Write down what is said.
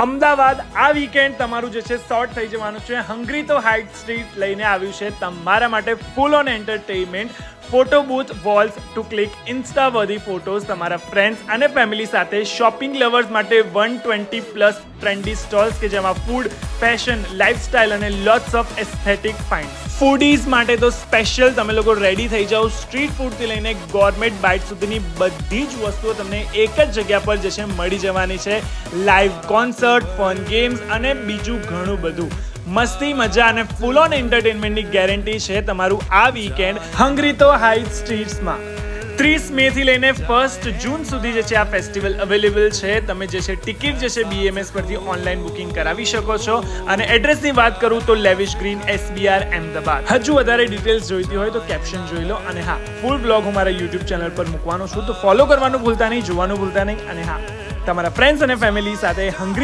અમદાવાદ આ વીકેન્ડ તમારું જે છે શોર્ટ થઈ જવાનું છે. હંગ્રી તો હાઇટ સ્ટ્રીટ લઈને આવ્યું છે તમારા માટે full on entertainment, photo booth, walls to click, insta worthy photos, તમારા ફ્રેન્ડ્સ અને ફેમિલી સાથે. શોપિંગ લવર્સ માટે 120+ ટ્રેન્ડી સ્ટોલ્સ કે જેમાં ફૂડ, ફેશન, લાઇફસ્ટાઇલ અને lots of aesthetic find. Foodies માટે તો સ્પેશિયલ તમે લોકો રેડી થઈ જાઓ. સ્ટ્રીટ ફૂડથી લઈને ગોર્મેટ બાઇટ સુધીની બધી જ વસ્તુઓ તમને એક જ જગ્યા પર જે છે મળી જવાની છે. લાઈવ કોન્સર્ટ, ફન ગેમ્સ અને બીજું ઘણું બધું. મસ્તી, મજા અને ફૂલ ઓન એન્ટરટેનમેન્ટની ગેરંટી છે તમારું આ વીકેન્ડ હંગ્રી તો હાઇટ સ્ટ્રીટ્સમાં. 30 મે થી લઈને 1 જૂન સુધી જે છે આ ફેસ્ટિવલ અવેલેબલ છે. તમે જે છે ટિકિટ જે છે BMS પરથી ઓનલાઈન બુકિંગ કરાવી શકો છો. અને એડ્રેસની વાત કરું તો લેવિશ ગ્રીન, SBR, અમદાવાદ. હજુ વધારે ડિટેલ્સ જોઈતી હોય તો કેપ્શન જોઈ લો. અને હા, ફૂલ બ્લોગ હું મારા YouTube ચેનલ પર મૂકવાનો છું, તો ફોલો કરવાનું ભૂલતા નહીં, જોવાનું ભૂલતા નહીં. અને હા, તમારા ફ્રેન્ડ્સ અને ફેમિલી સાથે હંગ્રી